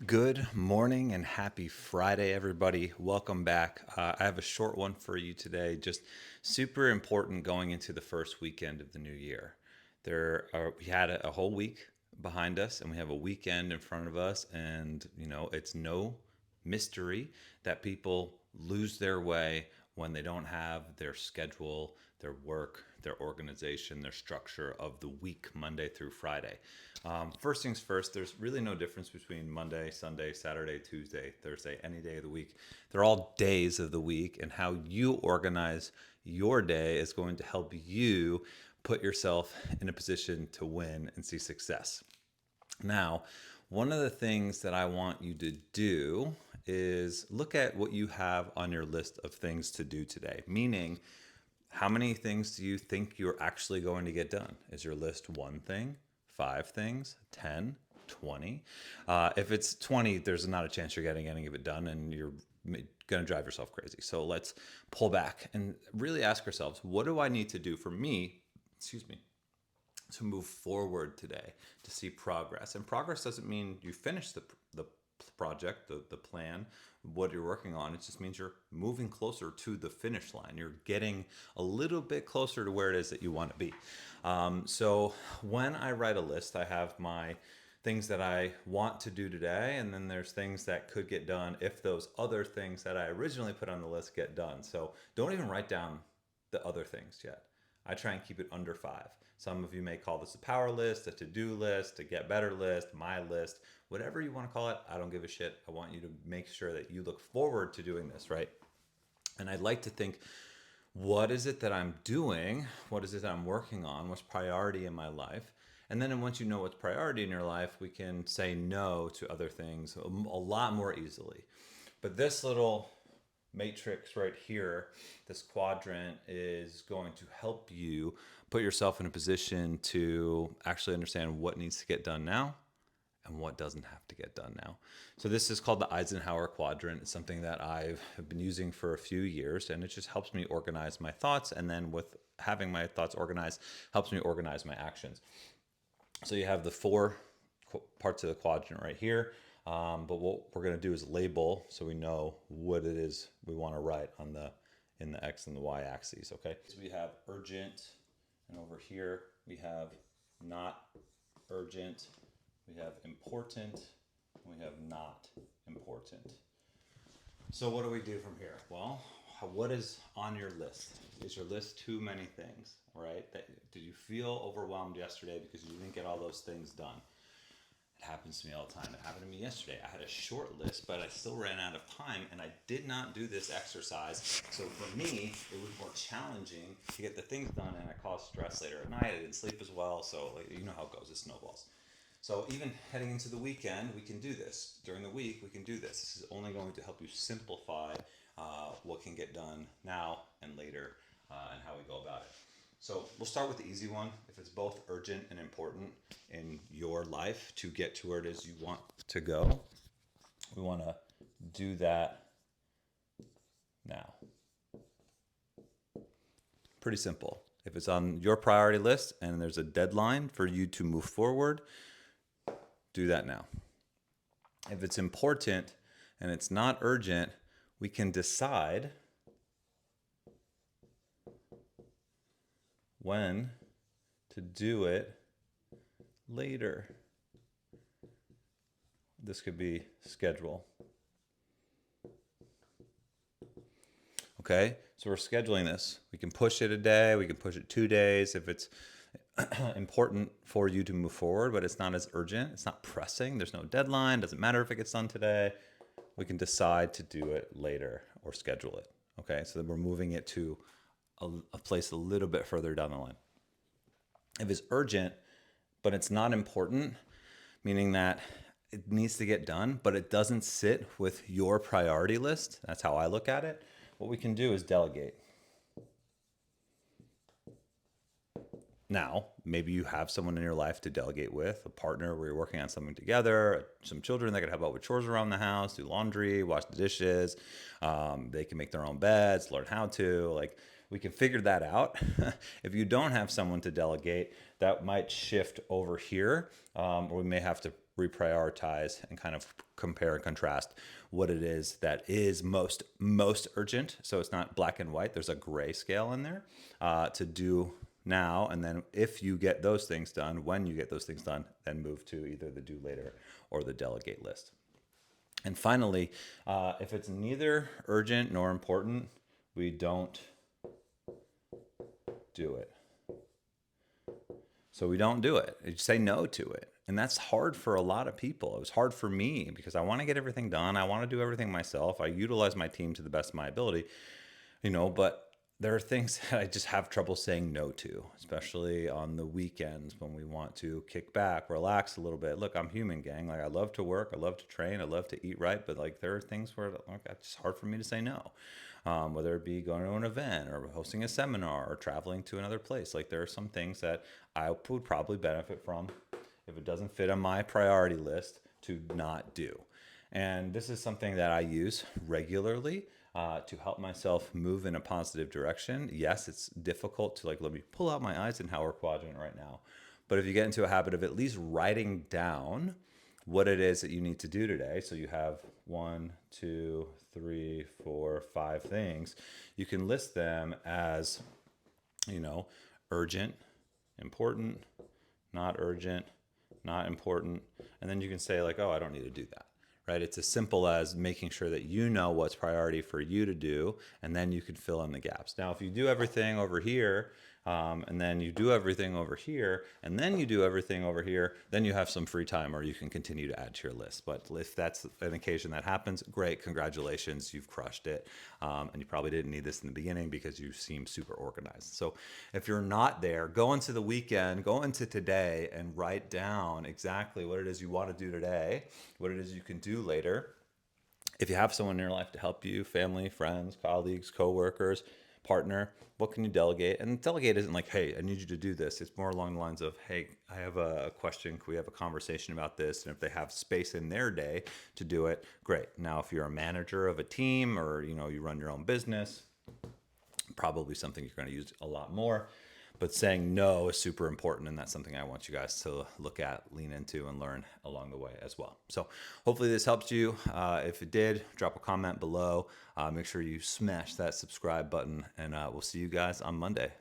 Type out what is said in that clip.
Good morning and happy Friday, everybody. Welcome back. I have a short one for you today, just super important going into the first weekend of the new year. We had a whole week behind us and we have a weekend in front of us, and it's no mystery that people lose their way when they don't have their schedule, their work, their organization, their structure of the week, Monday through Friday. First things first, there's really no difference between Monday, Sunday, Saturday, Tuesday, Thursday, any day of the week. They're all days of the week, and how you organize your day is going to help you put yourself in a position to win and see success. Now, one of the things that I want you to do is look at what you have on your list of things to do today, meaning, how many things do you think you're actually going to get done? Is your list one thing, five things, 10, 20? If it's 20, there's not a chance you're getting any of it done and you're going to drive yourself crazy. So let's pull back and really ask ourselves, what do I need to do for me, excuse me, to move forward today, to see progress? And progress doesn't mean you finish the project, the plan, what you're working on. It just means you're moving closer to the finish line. You're getting a little bit closer to where it is that you want to be. So when I write a list, I have my things that I want to do today, and then there's things that could get done if those other things that I originally put on the list get done. So don't even write down the other things yet. I try and keep it under five. Some of you may call this a power list, a to-do list, a get better list, my list, whatever you want to call it. I don't give a shit. I want you to make sure that you look forward to doing this, right? And I'd like to think, what is it that I'm doing? What is it that I'm working on? What's priority in my life? And then once you know what's priority in your life, we can say no to other things a lot more easily. But this little matrix right here, this quadrant, is going to help you put yourself in a position to actually understand what needs to get done now and what doesn't have to get done now. So this is called the Eisenhower quadrant. It's something that I've been using for a few years, and it just helps me organize my thoughts. And then with having my thoughts organized, helps me organize my actions. So you have the four parts of the quadrant right here. But what we're going to do is label so we know what it is we want to write on in the X and the Y axes. Okay. So we have urgent, and over here we have not urgent, we have important, and we have not important. So what do we do from here? Well, what is on your list? Is your list too many things, right? Did you feel overwhelmed yesterday because you didn't get all those things done? It happens to me all the time. It happened to me yesterday. I had a short list, but I still ran out of time, and I did not do this exercise. So for me, it was more challenging to get the things done, and I caused stress later at night. I didn't sleep as well, so you know how it goes. It snowballs. So even heading into the weekend, we can do this. During the week, we can do this. This is only going to help you simplify what can get done now and later, and how we go about it. So we'll start with the easy one. If it's both urgent and important in your life to get to where it is you want to go, we want to do that now. Pretty simple. If it's on your priority list and there's a deadline for you to move forward, do that now. If it's important and it's not urgent, we can decide when to do it later. This could be schedule. Okay, so we're scheduling this. We can push it a day, we can push it 2 days if it's important for you to move forward, but it's not as urgent, it's not pressing, there's no deadline, doesn't matter if it gets done today. We can decide to do it later or schedule it. Okay, so then we're moving it to a place a little bit further down the line. If it's urgent, but it's not important, meaning that it needs to get done, but it doesn't sit with your priority list, that's how I look at it, what we can do is delegate. Now, maybe you have someone in your life to delegate with, a partner where you're working on something together, some children that can help out with chores around the house, do laundry, wash the dishes. They can make their own beds, learn how to. Like, we can figure that out. If you don't have someone to delegate, that might shift over here, or we may have to reprioritize and kind of compare and contrast what it is that is most urgent. So it's not black and white. There's a gray scale in there to do now, and then if you get those things done, when you get those things done, then move to either the do later or the delegate list. And finally, if it's neither urgent nor important, we don't do it. So we don't do it. You say no to it. And that's hard for a lot of people. It was hard for me because I want to get everything done. I want to do everything myself. I utilize my team to the best of my ability, but there are things that I just have trouble saying no to, especially on the weekends when we want to kick back, relax a little bit. Look, I'm human, gang. Like, I love to work, I love to train, I love to eat right, but like there are things where it's just hard for me to say no. Whether it be going to an event or hosting a seminar or traveling to another place. Like, there are some things that I would probably benefit from if it doesn't fit on my priority list to not do. And this is something that I use regularly to help myself move in a positive direction. Yes, it's difficult to let me pull out my Eisenhower quadrant right now. But if you get into a habit of at least writing down what it is that you need to do today, so you have 1, 2, 3, 4, 5 things, you can list them as, urgent, important, not urgent, not important. And then you can say oh, I don't need to do that. Right? It's as simple as making sure that you know what's priority for you to do, and then you can fill in the gaps. Now, if you do everything over here, and then you do everything over here, and then you do everything over here, then you have some free time, or you can continue to add to your list. But if that's an occasion that happens, great, congratulations, you've crushed it. And you probably didn't need this in the beginning because you seem super organized. So if you're not there, go into the weekend, go into today, and write down exactly what it is you want to do today, what it is you can do later. If you have someone in your life to help you, family, friends, colleagues, coworkers, partner, what can you delegate? And delegate isn't like, hey, I need you to do this. It's more along the lines of, hey, I have a question. Can we have a conversation about this? And if they have space in their day to do it, great. Now, if you're a manager of a team or, you run your own business, probably something you're going to use a lot more. But saying no is super important, and that's something I want you guys to look at, lean into, and learn along the way as well. So hopefully this helps you. If it did, drop a comment below. Make sure you smash that subscribe button, and we'll see you guys on Monday.